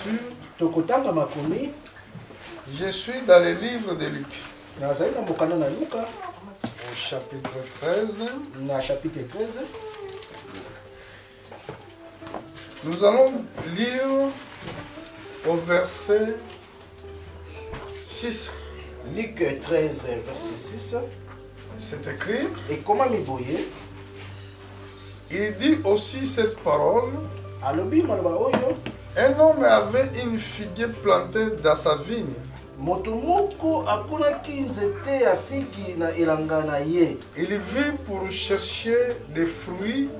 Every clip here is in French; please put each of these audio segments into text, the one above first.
Écritures. Tokotanga makomi. Je suis dans le livre de Luc. Nazali na mokanda na Luka. Au chapitre 13. Na chapitre 13. Nous allons lire au verset 6. Luc 13, verset 6. C'est écrit. Et comment miboye? Il dit aussi cette parole. Alobi maloba oyo. Un homme avait une figuier plantée dans sa vigne. Moto moko akunaki nzete ya figi na elanga na ye. Il vit pour chercher des fruits.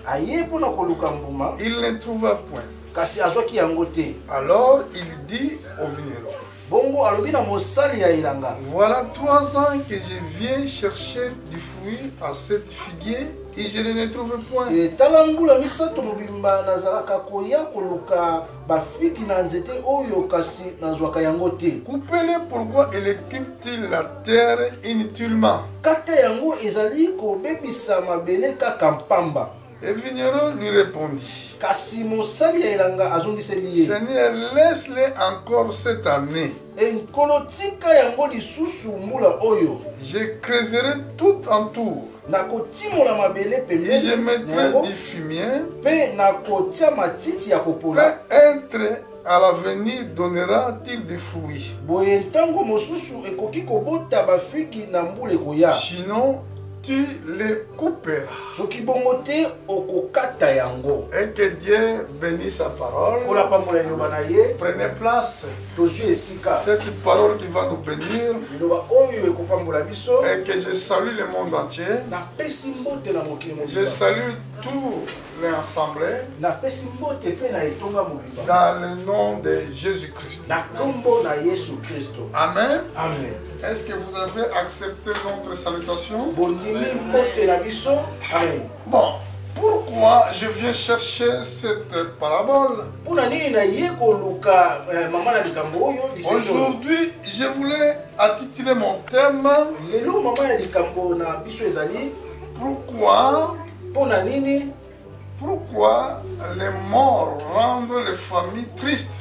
Aye pona koluka mbuma. Il ne trouva point. Kasi azwaki yango te. Alors il dit au vigneron. Bongo alobi na mosali ya elanga. Voilà 3 ans que je viens chercher du fruit à cette figuier et je ne trouve point. Et talangula misato mobimba nazalaka koya koluka bafiki na nzete oyo kasi nazwaka yango te. Coupez-le, pourquoi équipe-t-il la terre inutilement? Kata yango ezali kobebisa mabele kaka mpamba. Le vigneron lui répondit. Kasi mosali ya elanga azongiseli ye. Seigneur, laisse-le encore cette année. Enkolo tika yango lisusu mbula oyo. Je creuserai tout autour. Nakotimola mabele pembeni. Et je mettrai du fumier. Pe nakotia matiti ya kopola. Peut-être à l'avenir donnera-t-il des fruits. Boye ntango mosusu ekoki kobota bafiki na mbula ekoya. Sinon, tu les couperas. Soki bongo te okokata yango. Et que Dieu bénisse sa parole. Kola pambola liloba na ye. Prenez place. Tozwi esika. Cette parole qui va nous bénir. Liloba oyo ekopambola biso. Et que je salue le monde entier. Na pesi mbote na mokili mobimba. Je salue tous les assemblées. Na pesi mbote pe na etonga mobimba. Dans le nom de Jésus-Christ. Na kombo na Yesu Kristo. Amen. Amen. Est-ce que vous avez accepté notre salutation? Amen. Bon, pourquoi je viens chercher cette parabole? Aujourd'hui, je voulais intituler mon thème. Pourquoi les morts rendent les familles tristes?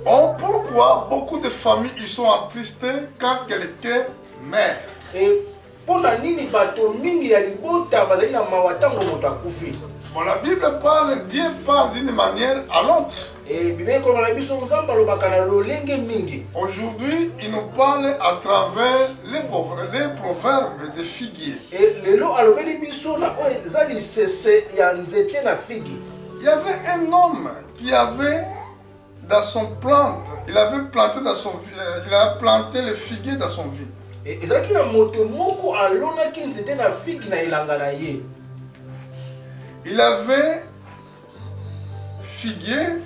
Oh, pourquoi beaucoup de familles ils sont attristés quand quelqu'un meurt? Et pour la nini bato mingi ya libota bazali na mawatango moto akufi. Bon, la Bible parle, Dieu parle d'une manière à l'autre. Et Bible comme la Bible nzamba lobaka na lolenge mingi. Aujourd'hui, il nous parle à travers les proverbes de figuier. Et lelo alobeli biso na o ezali sese ya nzete na figi. Il y avait un homme qui avait dans son plante, il a planté le figuier dans son vigne. Et ezalaki na moto moko alonaki nzete na figi na ilanga na ye. Il avait figuier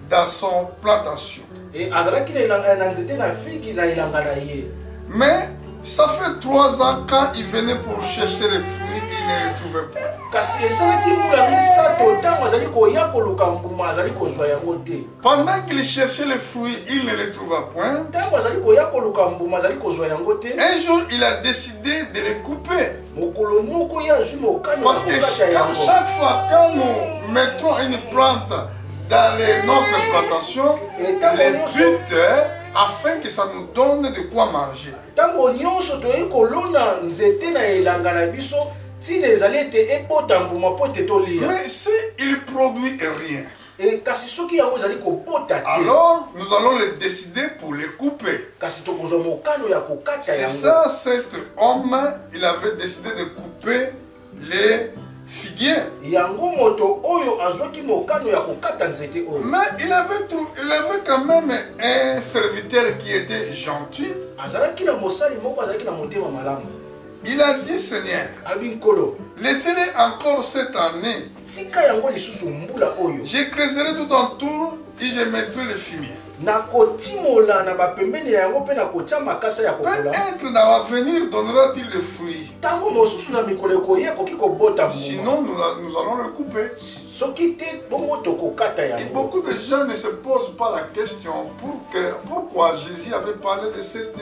dans son plantation. Et azalaki na nzete na figi na ilanga na ye. Mais ça fait 3 ans quand il venait pour chercher les fruits, il ne les trouvait pas. Pendant qu'il cherchait les fruits, il ne les trouva point. Un jour, il a décidé de les couper. Parce que chaque fois quand nous mettons une plante dans notre plantation, le but est afin que ça nous donne de quoi manger. Mais si il produit rien, alors nous allons le décider pour les couper. C'est ça, cet homme, il avait décidé de couper les figuier. Mais il avait quand même un serviteur qui était gentil. Il a dit, Seigneur, laissez-les encore cette année. Je creuserai tout autour et je mettrai le fumier. Peut-être dans l'avenir donnera-t-il le fruit. Sinon nous allons le couper. Et beaucoup de gens ne se posent pas la question pourquoi Jésus avait parlé de cette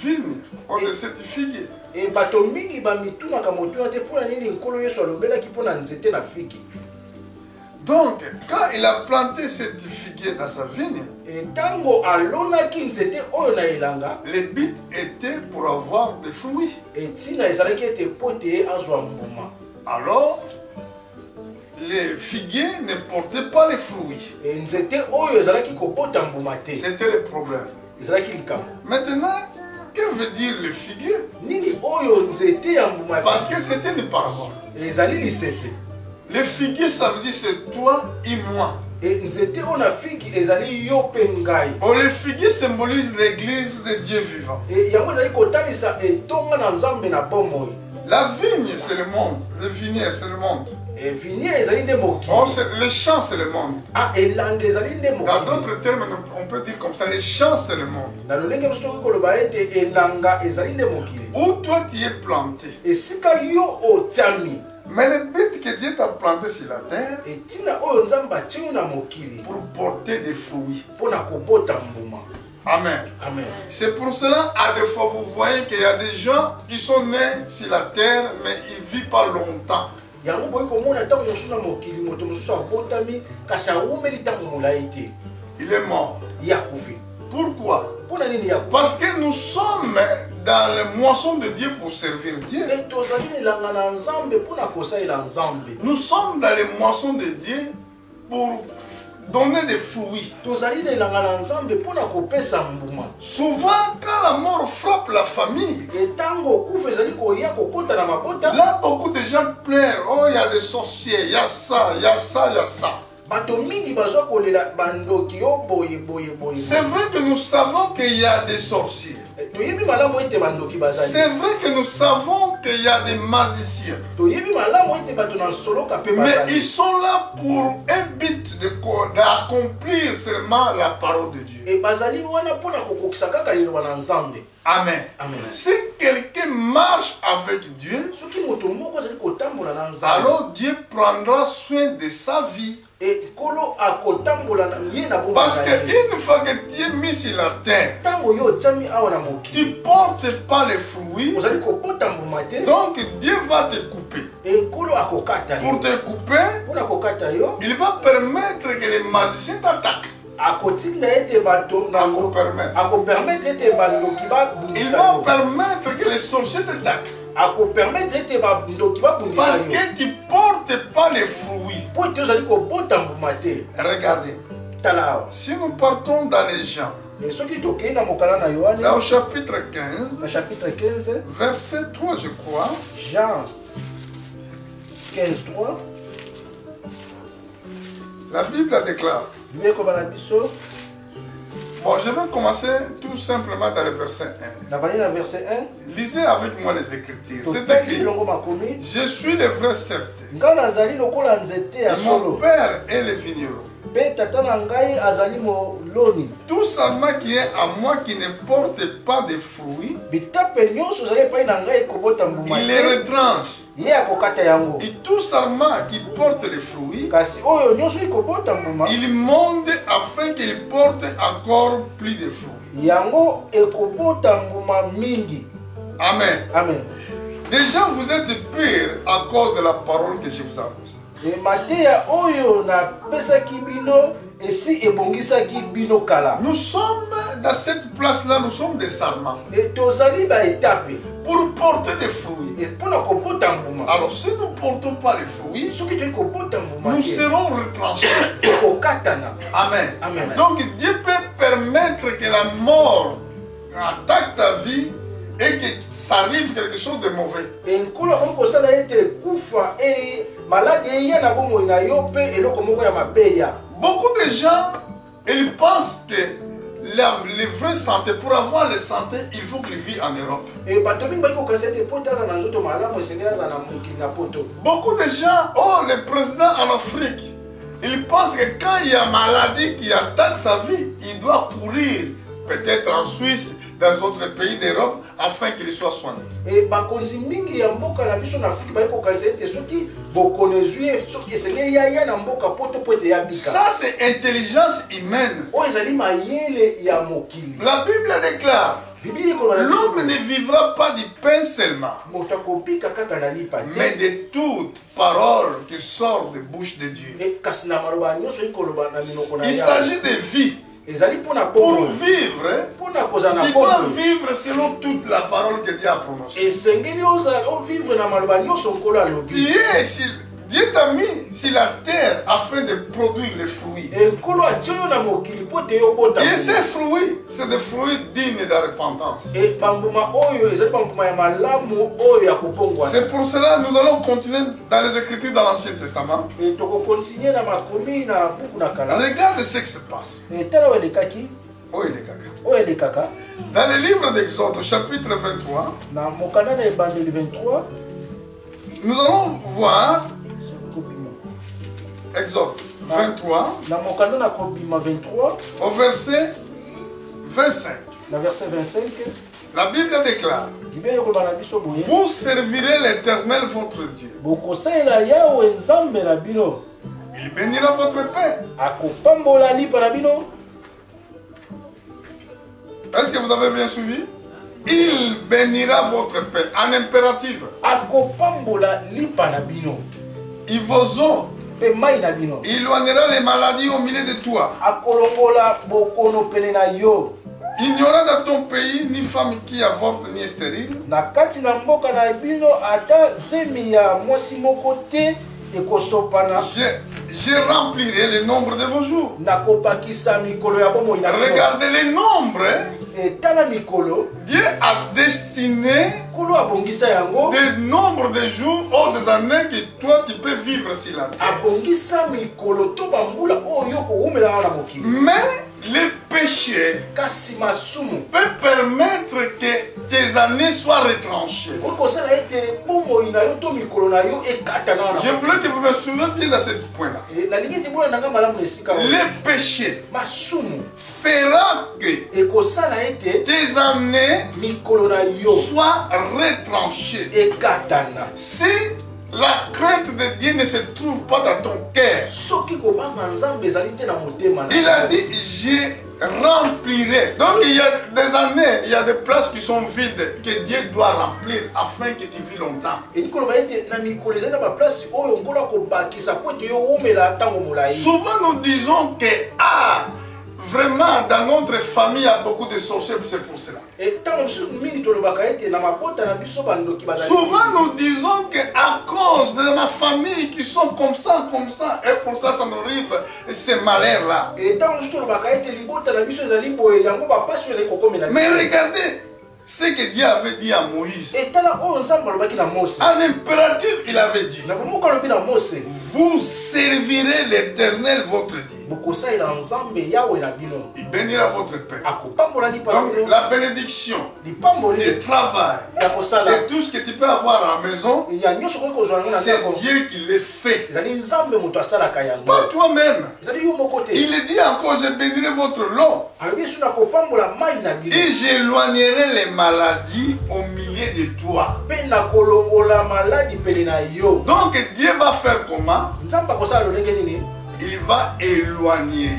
vigne ou de cette figue. Et bato mingi ba mituna ka moto te pona nini nkolo Yesu alobelaki pona nzete na fiki. Donc, quand il a planté cette figuier dans sa vigne, le but était pour avoir des fruits. Alors, les figuiers ne portaient pas les fruits. C'était le problème. Maintenant, que veut dire le figuier? Parce que c'était une parabole. Le figuier, ça veut dire c'est toi et moi. Oh, le figuier symbolise l'église de Dieu vivant. La vigne, c'est le monde. Le vignier, c'est le monde. Oh, le champ, c'est le monde. Dans d'autres termes, on peut dire comme ça, le champ, c'est le monde. Où toi, tu es planté. Mais le but que Dieu t'a planté sur la terre, pour porter des fruits. Amen. Amen. C'est pour cela, à des fois, vous voyez qu'il y a des gens qui sont nés sur la terre, mais ils ne vivent pas longtemps. Il est mort. Pourquoi? Parce que nous sommes dans les moissons de Dieu pour servir Dieu. Nous sommes dans les moissons de Dieu pour donner des fruits. Souvent, quand la mort frappe la famille, là, beaucoup de gens pleurent. Oh, il y a des sorciers, il y a ça, il y a ça, il y a ça. C'est vrai que nous savons qu'il y a des sorciers. C'est vrai que nous savons qu'il y a des magiciens. Mais ils sont là pour un but d'accomplir seulement la parole de Dieu. Amen. Amen. Si quelqu'un marche avec Dieu, alors Dieu prendra soin de sa vie. Parce qu'une fois que tu es mis sur la terre, tu ne portes pas les fruits. Donc Dieu va te couper. Pour te couper, il va permettre que les magiciens t'attaquent. Il va permettre que les sorciers t'attaquent. Parce que tu ne portes pas les fruits. Regardez. Si nous partons dans les gens, là au chapitre 15, verset 3, je crois. Jean 15, 3. La Bible déclare. Bon, je vais commencer tout simplement dans le verset 1. Lisez avec moi les Écritures. C'est écrit: je suis le vrai sceptre. Et mon père est le vigneron. Tout sarment qui est à moi qui ne porte pas de fruits, il les retranche. Et tout sarment qui porte les fruits, il monte afin qu'il porte encore plus de fruits. Amen. Amen. Déjà vous êtes pire à cause de la parole que je vous annonce. Nous sommes dans cette place-là, nous sommes des sarments. Pour porter des fruits. Alors si nous ne portons pas les fruits, nous serons retranchés. Amen. Amen. Donc Dieu peut permettre que la mort attaque ta vie et que ça arrive quelque chose de mauvais. Beaucoup de gens, ils pensent que la vraie santé, pour avoir la santé, il faut qu'ils vivent en Europe. Beaucoup de gens, oh, le président en Afrique, il pense que quand il y a maladie qui attaque sa vie, il doit courir, peut-être en Suisse, dans les autres pays d'Europe afin qu'ils soient soignés. Et bakonzi mingi ya mboka na biso na Afrique ba kokaza ete soki bokonezui soki esengeli ya na mboka poto pote ya bika. Ça c'est intelligence humaine. O ezali mayele ya mokili. La Bible déclare l'homme ne vivra pas du pain seulement, mais de toute parole qui sort de bouche de Dieu. Il s'agit de vie. Pour vivre, tu dois vivre selon toute la parole que Dieu a prononcée. Dieu t'a mis sur la terre afin de produire les fruits. Et ces fruits, c'est des fruits dignes de repentance. C'est pour cela que nous allons continuer dans les Écritures dans l'Ancien Testament. Regarde ce qui se passe. Oh, il est caca. Dans le livre d'Exode, au chapitre 23, nous allons voir Exode 23, au verset 25. La Bible déclare: vous servirez l'Éternel votre Dieu. Il bénira votre pain. Est-ce que vous avez bien suivi? Il bénira votre pain en impératif. Il vous ont. Il éloignera les maladies au milieu de toi. Il n'y aura dans ton pays ni femme qui avorte ni stérile. Je remplirai le nombre de vos jours. Regardez le nombre. Dieu a destiné le nombre de jours ou des années que toi tu peux vivre sur la terre. Mais le péché peut permettre que tes années soient retranchées. Je voulais que vous me souveniez bien de ce point-là. Le péché fera que tes années soient retranchées. Si la crainte de Dieu ne se trouve pas dans ton cœur, il a dit: je remplirai. Donc il y a des années, il y a des places qui sont vides que Dieu doit remplir afin que tu vis longtemps. Souvent nous disons que vraiment dans notre famille il y a beaucoup de sorciers, c'est pour cela. Souvent nous disons qu'à cause de ma famille qui sont comme ça, et pour ça ça nous arrive ces malheurs-là. Mais regardez ce que Dieu avait dit à Moïse. En impératif, il avait dit: vous servirez l'Éternel votre Dieu. Il bénira votre pain. Donc la bénédiction du travail, de tout ce que tu peux avoir à la maison, c'est Dieu qui le fait, pas toi-même. Il dit encore: je bénirai votre lot et j'éloignerai les maladies au milieu de toi. Donc Dieu va faire comment? Il va éloigner.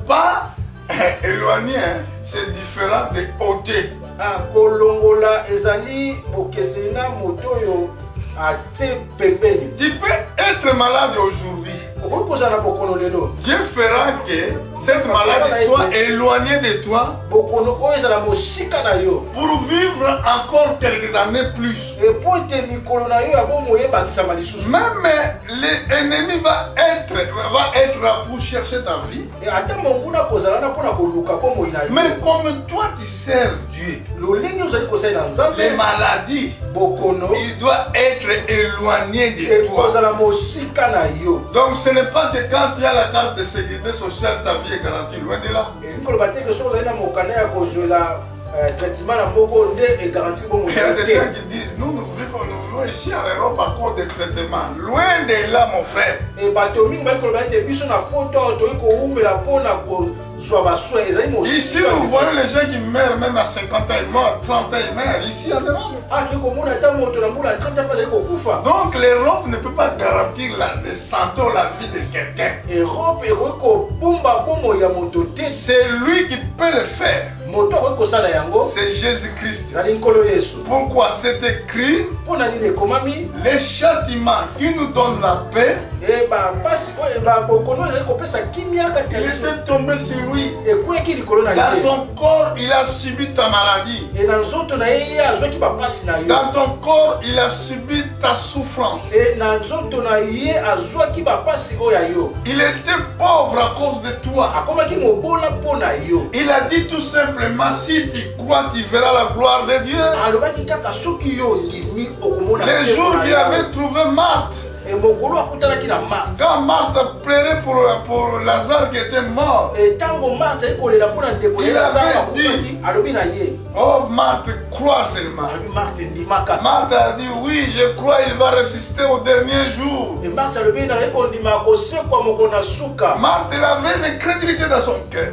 Pas éloigner, c'est différent de ôter. Tu peux être malade aujourd'hui. Dieu fera que cette maladie soit éloignée de toi pour vivre encore quelques années plus. Même l'ennemi va être là pour chercher ta vie. Mais comme toi tu sers Dieu, les maladies, il doit être éloigné de toi. Donc ce n'est pas que quand il y a la carte de sécurité sociale, ta vie est garantie, loin de là. traitement na mboko nde e garanti bon. Il y a des gens qui disent nous vivons ici en Europe à cause des traitements. Loin de là mon frère. Et bato mingi ba ko ba te biso na poto to ko umela pona ko zwa ba soin ezali mo. Ici nous voyons les gens qui meurent même à 50 ans ils meurent, 30 ans ils meurent ici en Europe. Ah ki ko mona ta moto na mbula 30 ans pas ko kufa. Donc l'Europe ne peut pas garantir la santé ou la vie de quelqu'un. Europe e ko bumba bomo ya moto te. C'est lui qui peut le faire. C'est Jésus-Christ. Pourquoi c'est écrit? Les les châtiments qui nous donnent la paix. Il était tombé sur lui. Dans son corps, il a subi ta maladie. Dans ton corps, il a subi ta souffrance. Il était pauvre à cause de toi. Il a dit tout simplement, si tu crois, tu verras la gloire de Dieu. Les jours qu'il avait trouvé Marthe. Quand Marthe pleurait pour Lazare qui était mort, il avait dit, oh Marthe, crois seulement. Marthe a dit, oui, je crois il va ressusciter au dernier jour. Marthe elle avait une crédulité dans son cœur.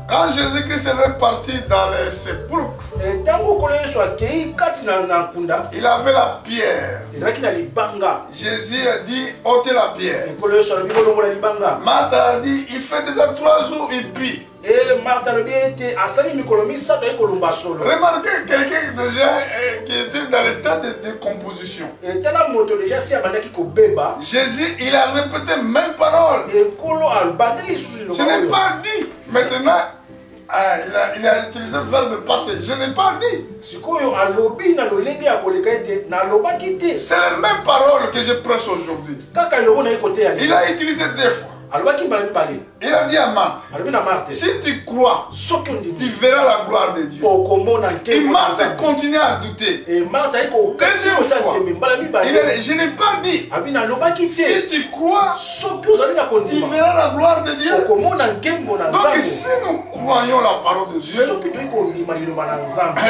Quand Jésus-Christ est parti dans les sépulcres, il avait la pierre. Jésus a dit, ôtez la pierre. Marthe a dit, il fait déjà 3 jours, il prie. Remarquez quelqu'un déjà qui était dans l'état de décomposition. Jésus, il a répété même parole. Je n'ai pas dit. Maintenant, il a utilisé le verbe passé. Je n'ai pas dit. C'est la même parole que je prêche aujourd'hui. Il a utilisé 2 fois. Il a dit à Marthe, si tu crois, tu verras la gloire de Dieu. Et Marthe continue à douter. Deuxième fois, il a dit, je n'ai pas dit, si tu crois, tu verras la gloire de Dieu. Donc si nous croyons la parole de Dieu,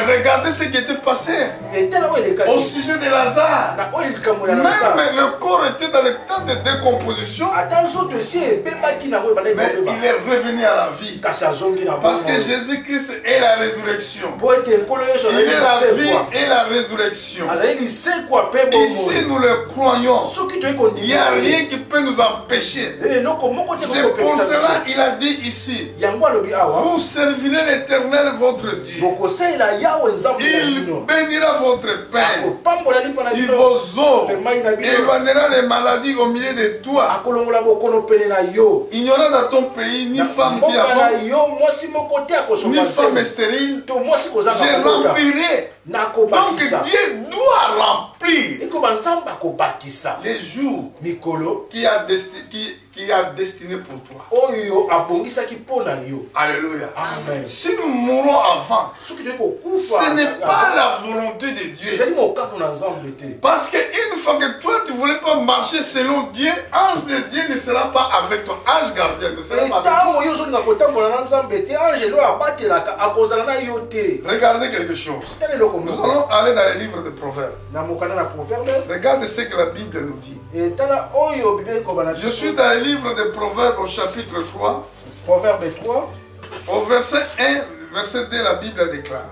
regardez ce qui était passé au sujet de Lazare. Même le corps était dans l'état de décomposition. Mais il est revenu à la vie. Parce que Jésus-Christ est la résurrection. Il est la vie et la résurrection. Ici nous le croyons. Il n'y a rien qui peut nous empêcher. C'est pour cela qu'il a dit ici, vous servirez l'Éternel votre Dieu. Il bénira votre pain et vos eaux. Il éloignera les maladies au milieu de toi. Il n'y aura dans ton pays ni femme qui a ni femme stérile. Je remplirai. Donc Dieu doit remplir les jours qui a destiné pour toi. Alléluia. Amen. Si nous mourons avant, ce n'est pas la volonté de Dieu. Parce qu'une fois que toi tu ne voulais pas marcher selon Dieu, ange de Dieu ne sera pas avec toi. Ange gardien ne sera pas avec toi. Regardez quelque chose. Nous allons aller dans les livres de Proverbes. Regardez ce que la Bible nous dit. Je suis dans les livres de Proverbes au chapitre 3. Proverbe 3. Au verset 1, verset 2, la Bible déclare.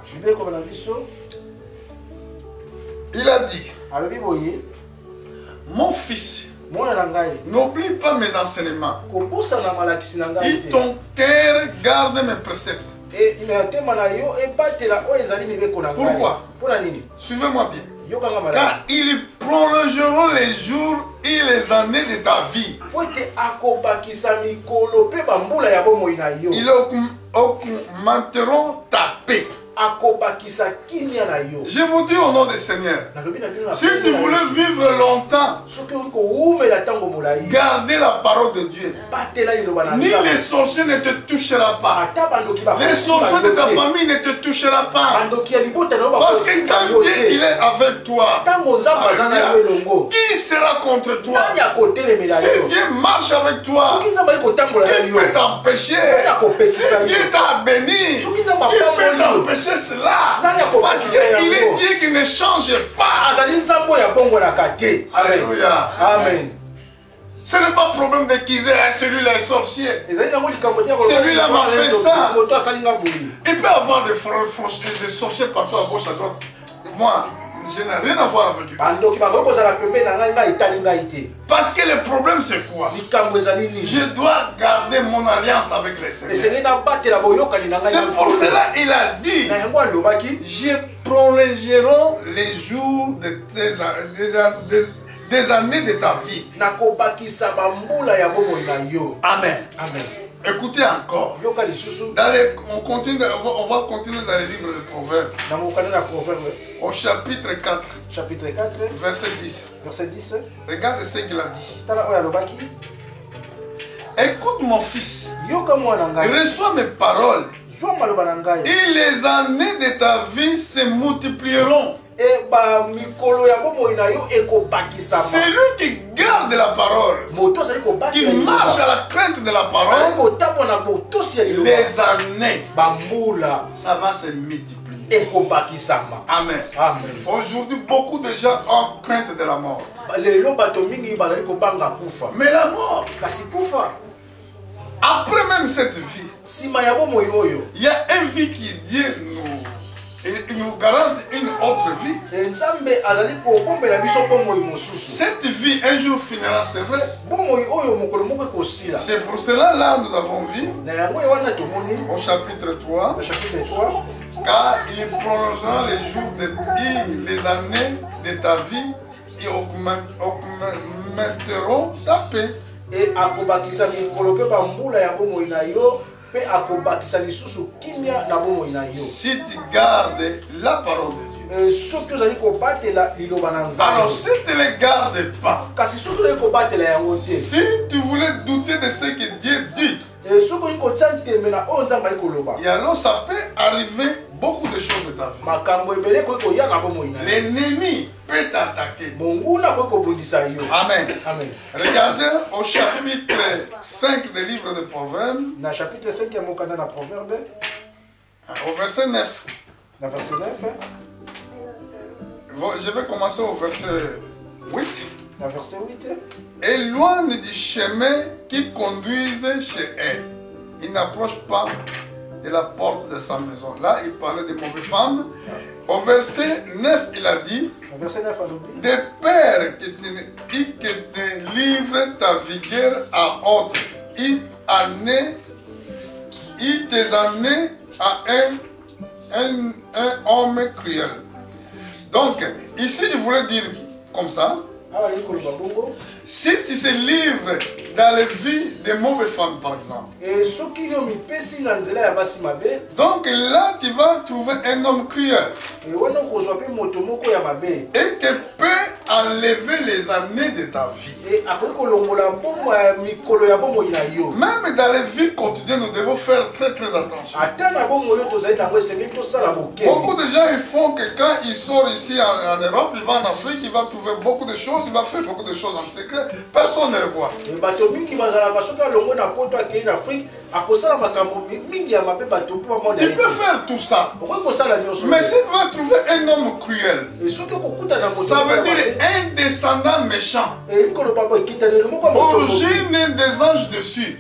Il a dit, mon fils, n'oublie pas mes enseignements. Et ton cœur garde mes préceptes. Pourquoi? Suivez-moi bien. Car ils prolongeront les jours et les années de ta vie. Ils augmenteront ta paix. Je vous dis au nom du Seigneur, si tu voulais vivre longtemps, gardez la parole de Dieu. Ni les sorciers ne te toucheront pas. Les sorciers de ta famille ne te toucheront pas. Parce que quand Dieu il est avec toi, qui sera contre toi? Si Dieu marche avec toi, qui peut t'empêcher? Si Dieu t'a béni, qui peut t'empêcher cela? Parce qu'il est Dieu qui ne change pas. Alléluia. Amen. Ce n'est pas problème de quiser, celui-là est sorcier. Celui-là m'a fait ça. Il peut avoir des sorciers partout à gauche, à droite. Moi, je n'ai rien à voir avec eux. Parce que le problème c'est quoi? Je dois garder mon alliance avec les Seigneurs. C'est pour cela qu'il a dit, je prolongeront les jours des années de ta vie. Amen. Amen. Écoutez encore. On va continuer dans les livres de Proverbes. Au chapitre 4. Chapitre 4. Verset 10. Verset 10. Regarde ce qu'il a dit. Écoute mon fils. Reçois mes paroles. Et les années de ta vie se multiplieront. Celui qui garde la parole, qui marche à la crainte de la parole, les années, ça va se multiplier. Amen. Aujourd'hui, beaucoup de gens ont crainte de la mort. Mais la mort, après même cette vie, il y a une vie qui Dieu il nous garantit une autre vie. Cette vie un jour finira, c'est vrai. C'est pour cela là nous avons vu au chapitre 3, car il prolongera les jours de vie, les années de ta vie et augmenteront ta paix. Et si tu gardes la parole de Dieu, alors si tu ne les gardes pas, si tu voulais douter de ce que Dieu dit, et alors ça peut arriver beaucoup de choses de ta vie. L'ennemi peut t'attaquer. Amen. Regardez au chapitre 5 du livre de Proverbes. Au verset 9. Je vais commencer au verset 8. Verset 8. Éloigne du chemin qui conduise chez elle. Il n'approche pas de la porte de sa maison. Là, il parlait des mauvaises femmes. Au verset 9, il a dit, de peur que te livre ta vigueur à autre, il tes années à un homme cruel. Donc, ici, il voulait dire comme ça, si tu se livres dans la vie des mauvaises femmes, par exemple, donc là tu vas trouver un homme cruel et qui peut enlever les années de ta vie. Même dans la vie quotidienne, nous devons faire très attention. Beaucoup de gens ils font que quand ils sortent ici en Europe, ils vont en Afrique, ils vont trouver beaucoup de choses, ils vont faire beaucoup de choses en secret, personne ne le voit. Tu peux faire tout ça, mais si tu vas trouver un homme cruel, ça veut dire un descendant méchant, origine des anges dessus,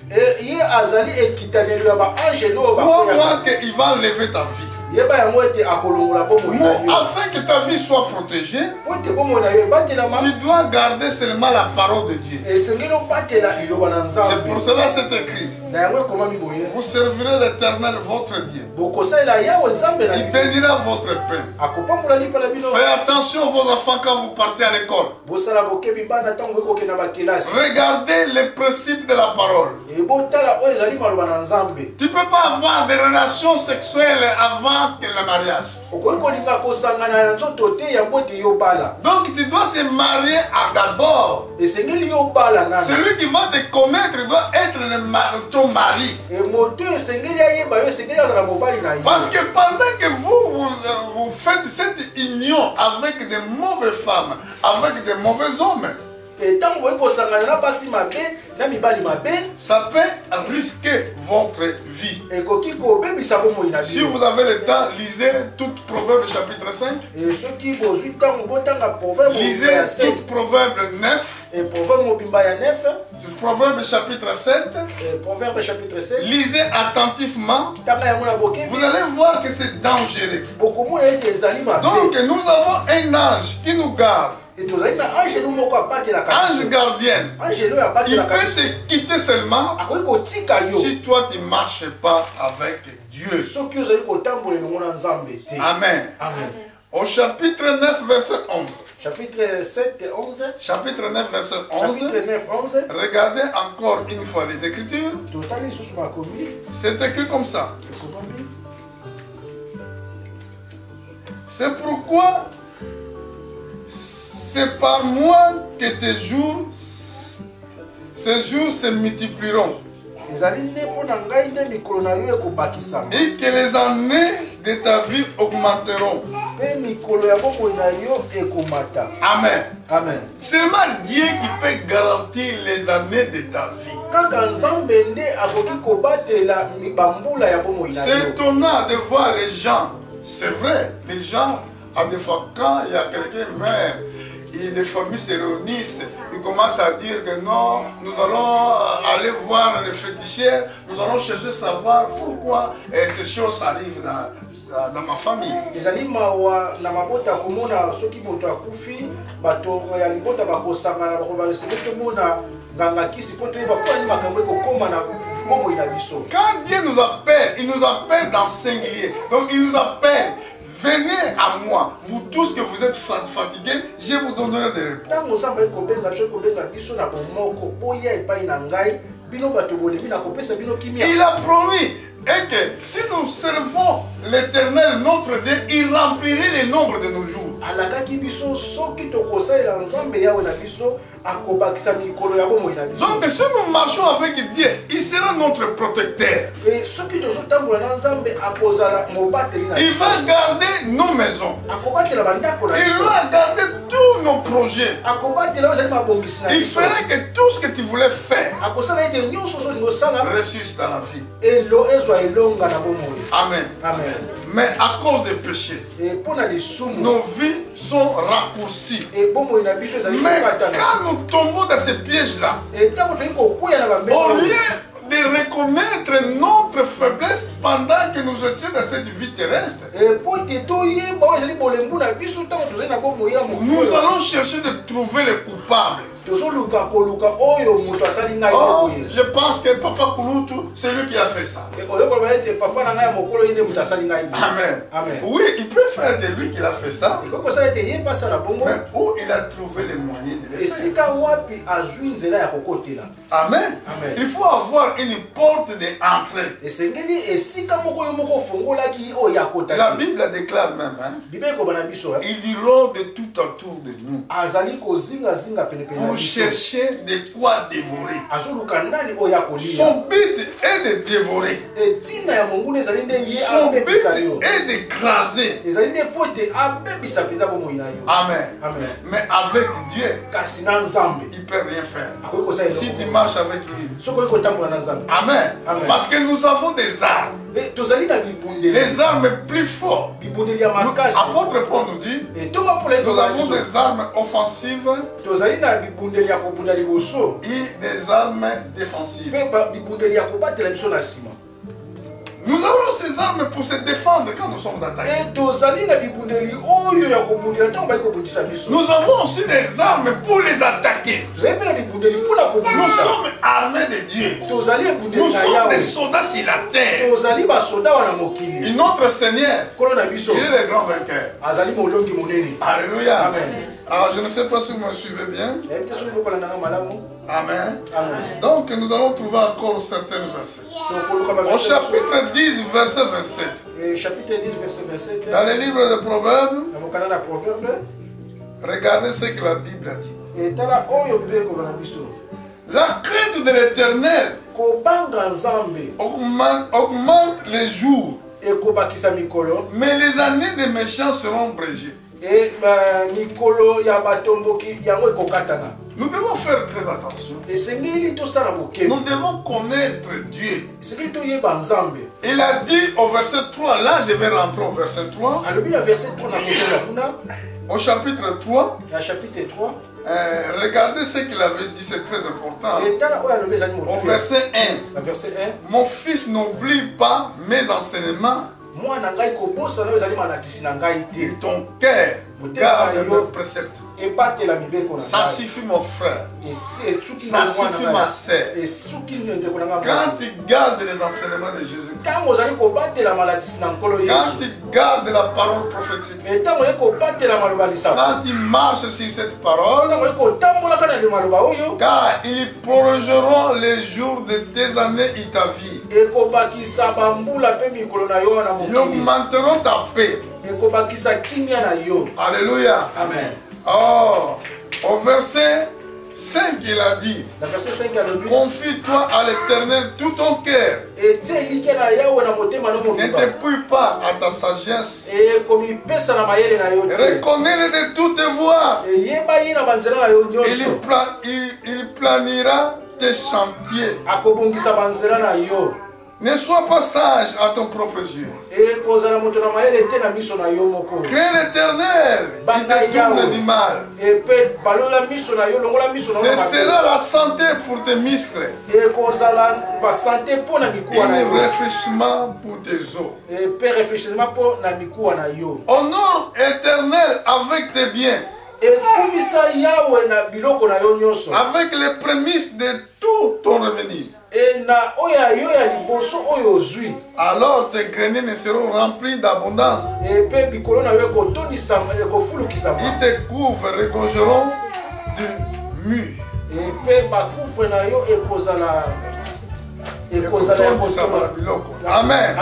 crois-moi qu'il va enlever ta vie. Afin que ta vie soit protégée, tu dois garder seulement la parole de Dieu. C'est pour cela que c'est écrit. Vous servirez l'Éternel votre Dieu. Il bénira votre pain. Faites attention vos enfants quand vous partez à l'école. Regardez les principes de la parole. Tu ne peux pas avoir des relations sexuelles avant le mariage. Donc tu dois se marier d'abord. Celui qui va te connaître doit être ton mari. Parce que pendant que vous faites cette union avec des mauvaises femmes, avec des mauvais hommes, ça peut risquer votre vie. Si vous avez le temps, lisez tout Proverbe chapitre 5. Lisez tout Proverbe 9. Proverbe chapitre 7. Lisez attentivement. Vous allez voir que c'est dangereux. Donc nous avons un ange qui nous garde. Ange gardien. Il peut te quitter seulement si toi tu ne marches pas avec Dieu. Amen. Au chapitre 9, verset 11. Chapitre 7 et 11. Chapitre 9, verset 11. Chapitre 9, 11. Regardez encore une fois les Écritures. C'est écrit comme ça. C'est pourquoi c'est par moi que tes jours, ces jours se multiplieront. Et que les années de ta vie augmenteront. Amen. Amen. Seulement Dieu qui peut garantir les années de ta vie. C'est étonnant de voir les gens. C'est vrai, les gens, à des fois, quand il y a quelqu'un qui meurt, et les familles se réunissent, ils commencent à dire que non, nous allons aller voir les féticheurs, nous allons chercher à savoir pourquoi ces choses arrivent dans ma famille. Quand Dieu nous appelle, il nous appelle dans singulier. Donc il nous appelle. Venez à moi, vous tous que vous êtes fatigués, je vous donnerai des réponses. Il a promis et que si nous servons l'Éternel, notre Dieu, il remplirait le nombre de nos jours. Donc si nous marchons avec Dieu, il sera notre protecteur. Il va garder nos maisons. Il va garder tous nos projets. Il fera que tout ce que tu voulais faire réussisse dans la vie. Amen. Amen. Mais à cause des péchés, nos vies sont raccourcies. Mais quand nous tombons dans ces pièges-là, au lieu de reconnaître notre faiblesse pendant que nous étions dans cette vie terrestre, nous allons chercher de trouver les coupables. Oh, je pense que Papa Kouloutou, c'est lui qui a fait ça. Amen. Amen. Oui, il peut faire de lui qu'il a fait ça. Mais où il a trouvé les moyens de le faire. Amen. Amen. Il faut avoir une porte d'entrée. La Bible déclare même, hein, ils diront de tout autour de nous. Pour chercher de quoi dévorer. Son but est de dévorer. Son but est d'écraser. Amen. Amen. Mais avec Dieu, il ne peut rien faire. Si tu marches avec lui. Amen. Amen. Parce que nous avons des armes. Les armes plus fortes. Apôtre Paul nous dit, nous avons des armes offensives et des armes défensives. Nous avons ces armes pour se défendre quand nous sommes attaqués. Nous avons aussi des armes pour les attaquer. Nous sommes armés de Dieu. Nous sommes des soldats sur la terre. Et notre Seigneur, il est le grand vainqueur. Alléluia. Amen. Alors je ne sais pas si vous me suivez bien. Amen. Amen. Donc nous allons trouver encore certains versets. Au chapitre 10, verset 27. Chapitre 10, verset 27. Dans le livre de Proverbes, regardez ce que la Bible a dit. La crainte de l'Éternel augmente les jours, mais les années des méchants seront abrégées. Et mikolo ya batomboki yango ekokatana. Nous devons faire très attention. Nous devons connaître Dieu. Il a dit au verset 3, là je vais rentrer au verset 3. Au chapitre 3. Regardez ce qu'il avait dit, c'est très important. Au verset 1. Mon fils, n'oublie pas mes enseignements. Ton cœur garde mes préceptes. Ça suffit mon frère. Ça suffit ma sœur. Quand tu gardes les enseignements de Jésus, quand tu gardes la parole prophétique, quand tu marches sur cette parole, car ils prolongeront les jours de tes années et ta vie. Ils augmenteront ta paix. Alléluia. Amen. Oh, au verset 5, il a dit, confie-toi à l'Éternel tout ton cœur. Ne t'appuie pas à ta sagesse. Reconnais-le de toutes tes voies. Il planira tes chantiers. Ne sois pas sage à ton propre yeux. Crains l'Éternel, il détourne du mal. Ce sera la santé pour tes muscles et le réfléchissement pour tes os. Honore l'Éternel avec tes biens, avec les prémices de tout ton revenu. Alors tes greniers ne seront remplis d'abondance. Ils te couvrent, regorgeront de mûres. Amen.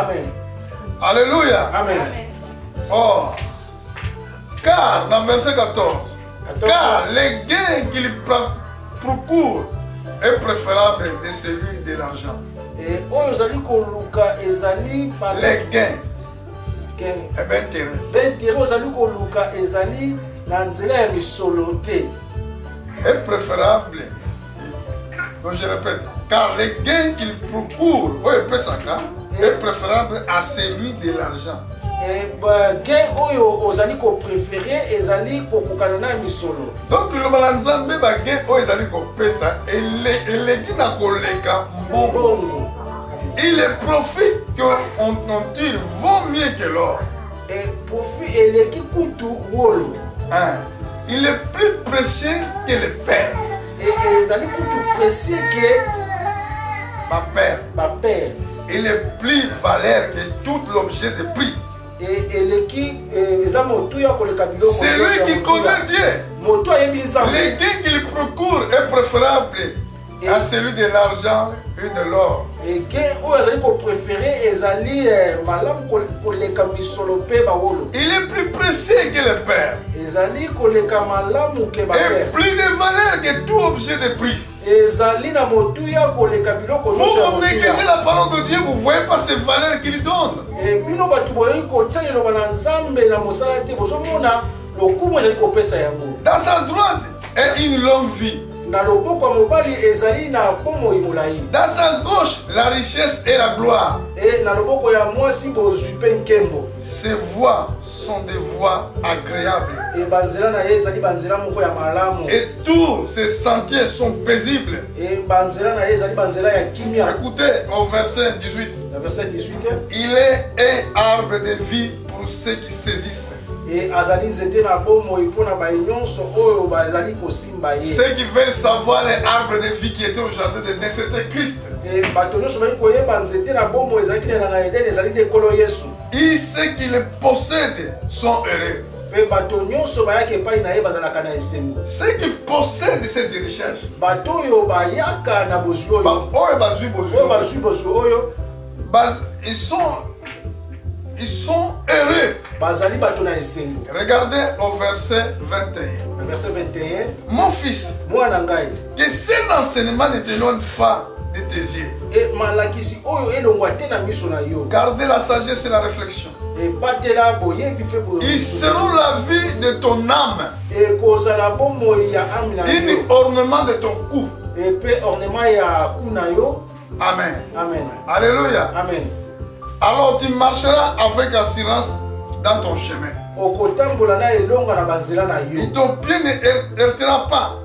Alléluia. Amen. Oh. Car, dans verset 14, car les gains qu'il procure est préférable de celui de l'argent. Les gains. Et bien est préférable. Donc je répète, car les gains qu'il procure est préférable à celui de l'argent. Donc le balanzambe ba gain o ezali ko pesa eleki na koleka mbongo. Et les profits qu'on tire vaut mieux que l'or. Il est plus précieux que le père. Ma père. Il est plus valeur que tout l'objet de prix. Celui qui connaît Dieu, les gains qu'il procure est préférable à celui de l'argent et de l'or. Il est plus précieux que le Père. Et plus de valeur que tout objet de prix. Vous négligez la parole de Dieu, vous ne voyez pas ces valeurs qu'il donne. Dans sa droite est une longue vie. Dans sa gauche, la richesse et la gloire. Ces voies sont des voies agréables. Et tous ces sentiers sont paisibles. Écoutez au verset 18. Il est un arbre de vie pour ceux qui saisissent. Ceux qui veulent savoir les arbres de vie qui étaient au jardin de Éden, c'était Christ. Et ceux qui les possèdent sont heureux. Ceux qui possèdent cette richesse, ils sont heureux. Regardez au verset 21. Mon fils, que ces enseignements ne t'éloignent pas de tes yeux. Gardez la sagesse et la réflexion. Ils seront la vie de ton âme. Un ornement de ton cou. Amen. Amen. Alléluia. Amen. Alors tu marcheras avec assurance dans ton chemin. Et ton pied ne heurtera pas.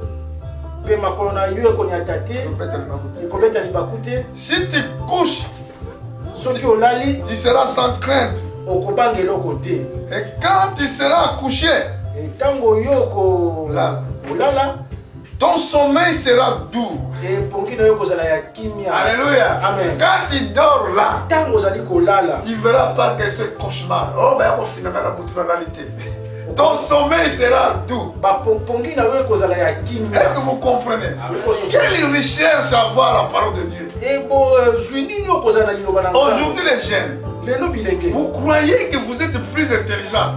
Si tu couches, tu seras sans crainte. Et quand tu seras couché, ton sommeil sera doux. Alléluia. Amen. Quand tu dors là, tu ne verras pas que c'est cauchemar. Oh, ben, on finira la boutique. Ton sommeil sera doux. Est-ce que vous comprenez? Quelle richesse avoir la parole de Dieu. Aujourd'hui, les jeunes, vous croyez que vous êtes plus intelligent.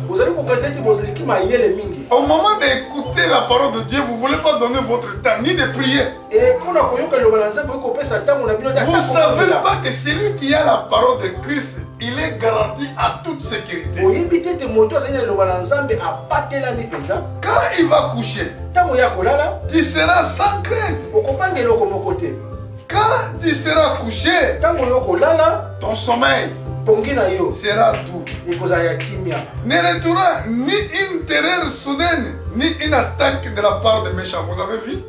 Au moment d'écouter la parole de Dieu, vous ne voulez pas donner votre temps ni de prier. Vous ne savez pas que celui qui a la parole de Christ, il est garanti à toute sécurité. Quand il va coucher, tu seras sans crainte. Quand tu seras couché, ton sommeil sera doux. Ne retournera ni une terreur soudaine, ni une attaque de la part des méchants. Vous avez vu?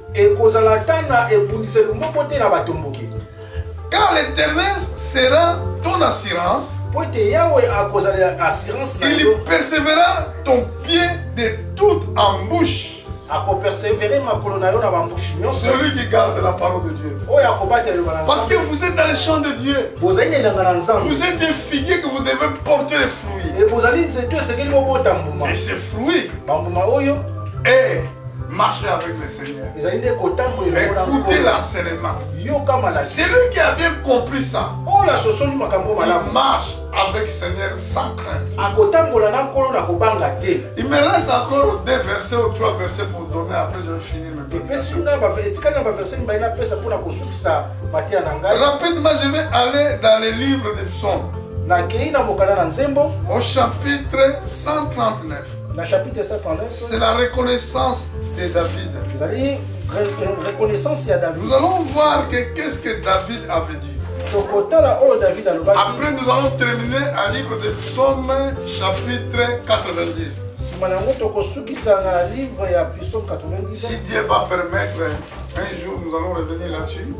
Car l'Éternel sera ton assurance. Il persévérera ton pied de toute embûche. Celui qui garde la parole de Dieu. Parce que vous êtes dans le champ de Dieu. Vous êtes des figuiers que vous devez porter les fruits. Et ces fruits, et marchez avec le Seigneur. Écoutez l'enseignement. C'est lui qui a bien compris ça. Il marche avec le Seigneur sans crainte. Il me reste encore 2 versets ou 3 versets pour donner. Après je vais finir mes prédications. Rapidement, je vais aller dans les livres des psaumes. Au chapitre 139. C'est la reconnaissance de David. Nous allons voir qu'est-ce que David avait dit. Après, nous allons terminer un livre de Psaume, chapitre 90. Si Dieu va permettre, un jour nous allons revenir là-dessus.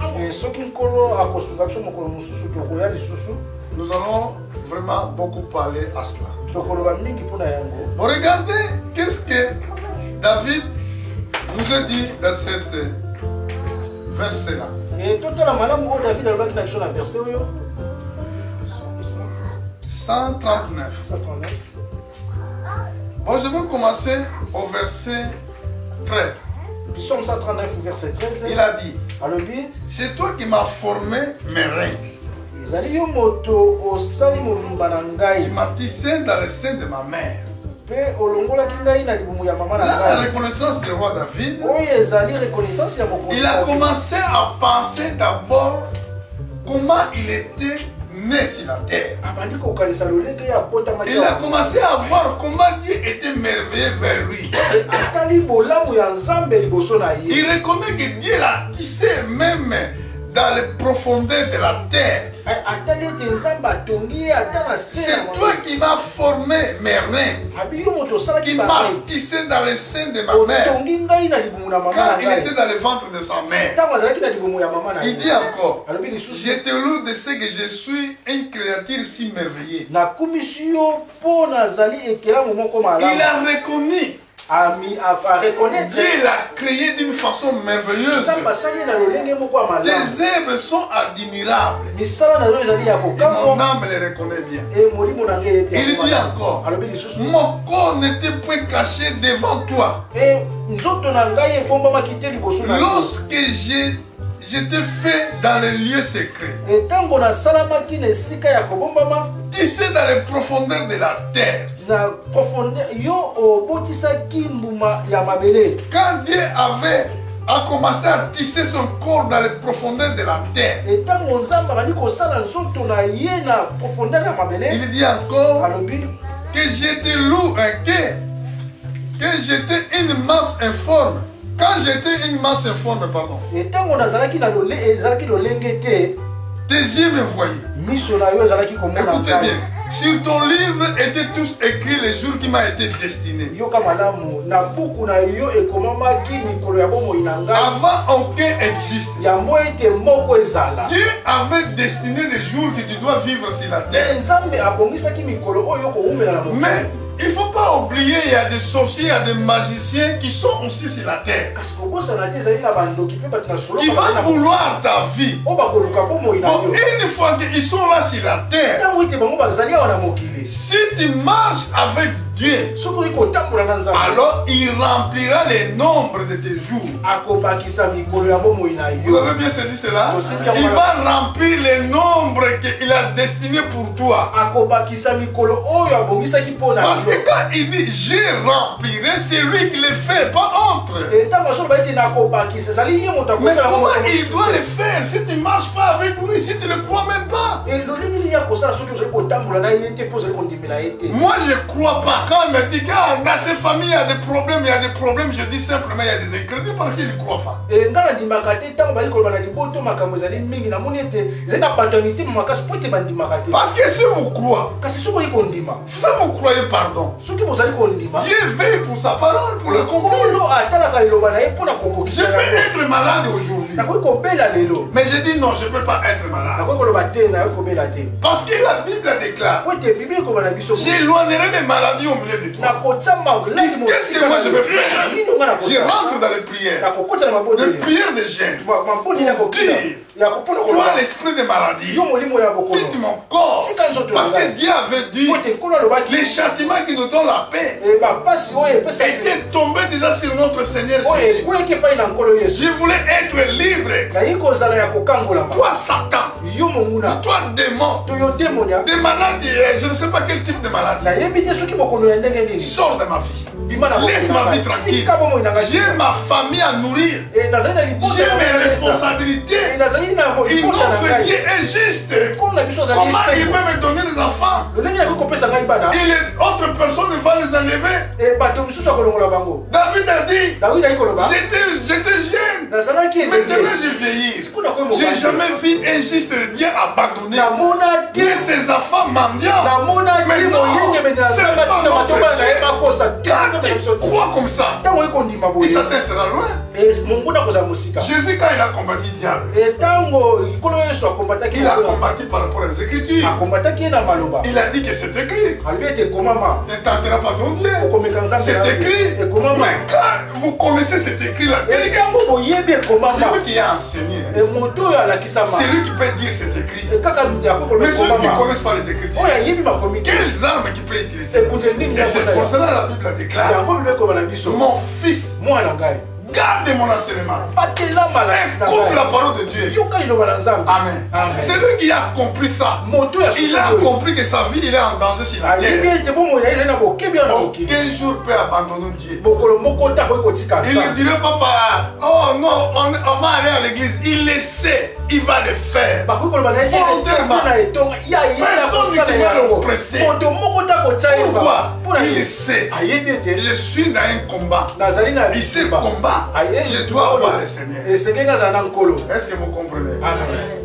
Nous allons vraiment beaucoup parler à cela. Regardez qu'est-ce que David nous a dit dans cette verset-là. 139. Bon, je vais commencer au verset 13. Psaume 139, verset 13. Il a dit, c'est toi qui m'as formé mes reins. Il m'a tissé dans le sein de ma mère. La reconnaissance du roi David, il a commencé à penser d'abord comment il était né sur la terre. Il a commencé à voir comment Dieu était merveilleux vers lui. Il reconnaît que Dieu l'a tissé même dans les profondeurs de la terre. C'est toi qui m'as formé mes reins, qui m'as tissé dans le sein de ma mère, quand il était dans le ventre de sa mère. Il dit encore, je te loue de ce que je suis une créature si merveilleuse. Il a reconnu. Dieu l'a créé d'une façon merveilleuse. Tes œuvres sont admirables. Et mon âme les reconnaît bien. Il dit encore, mon corps n'était point caché devant toi. Lorsque je t'ai fait dans les lieux secrets, tissé dans les profondeurs de la terre. Quand Dieu avait a commencé à tisser son corps dans les profondeurs de la terre. Il dit encore que j'étais lourd, que j'étais une masse informe. Quand j'étais une masse informe, pardon. Tes yeux me voyaient. Écoutez bien. Sur ton livre étaient tous écrits les jours qui m'a été destiné. Avant aucun existe. Dieu avait destiné les jours que tu dois vivre sur la terre. Mais il ne faut pas oublier, il y a des sorciers, il y a des magiciens qui sont aussi sur la terre. Qui vont vouloir ta vie. Bon, une fois qu'ils sont là sur la terre, si tu marches avec Dieu, alors il remplira les nombres de tes jours. Vous avez bien saisi cela? Il va remplir les nombres qu'il a destinés pour toi. Parce que quand il dit je remplirai, c'est lui qui le fait, pas autre. Mais comment il doit le faire si tu ne marches pas avec lui, si tu ne le crois même pas? Moi je ne crois pas. Quand il me dit que dans ces familles il y a des problèmes, je dis simplement il y a des ingrédients parce qu'il ne croit pas. Parce que si vous croyez, vous croyez pardon, Dieu veille pour sa parole, pour le comprendre. Je peux être malade aujourd'hui, mais je dis non, je ne peux pas être malade. Parce que la Bible déclare, j'éloignerai les maladies au milieu de toi. Qu'est-ce que moi je vais faire? Je rentre dans les prières. Les prières de jeûne. Pour dire, tu as l'esprit de maladie. Quitte mon corps. Parce que Dieu avait dit, les châtiments qui nous donnent la paix étaient tombés déjà sur notre Seigneur Jésus. Je voulais être libre. Toi Satan, toi démon, des maladies, je ne sais pas quel type de maladie. Sors de ma vie. Laisse ma vie tranquille. J'ai ma famille à nourrir. J'ai mes responsabilités. Une autre Dieu est juste. Comment il peut me donner des enfants et les autres personnes vont les enlever? David a dit, j'étais jeune. Maintenant j'ai vieilli. J'ai jamais vu un juste Dieu abandonné. Mais ses enfants mendiants. Mais non, c'est pas notre Dieu. Tu crois comme ça, il Satan sera loin. Jésus, quand il a combattu le diable, il a combattu par rapport aux Écritures. Il a dit que c'est écrit. Ne tenteras pas ton Dieu. C'est écrit. Mais quand vous connaissez cet écrit-là, c'est lui qui a enseigné. C'est lui qui peut dire c'est écrit. Mais ceux qui ne connaissent pas les Écritures, quelles armes qu'il peut utiliser? Et c'est pour cela que la Bible déclare, mon fils, garde mon enseignement. Écoute la parole de Dieu. Amen. C'est lui qui a compris ça. Il a compris que sa vie il est en danger sur la terre. Aucun jour peut abandonner Dieu. Il ne dirait pas, oh non, on va aller à l'église. Il le sait. Il va le faire. Volontairement. Personne ne va l'oppresser. Pourquoi? Il le sait. Je suis dans un combat. Il sait combat. Je dois avoir le Seigneur. Est-ce que vous comprenez?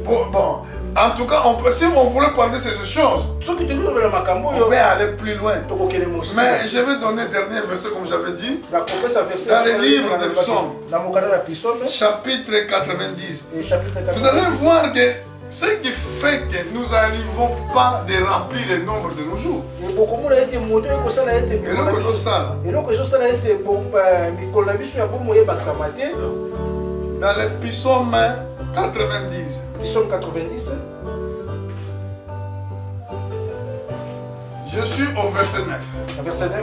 Bon, en tout cas, si on voulait parler de ces choses, on peut aller plus loin. Mais je vais donner le dernier verset comme j'avais dit. Dans le livre des Psaumes, chapitre 90. Vous allez voir que ce qui fait que nous n'arrivons pas de remplir le nombre de nos jours. Dans le psaume 90. Psaume 90. Je suis au verset 9. Verset 9.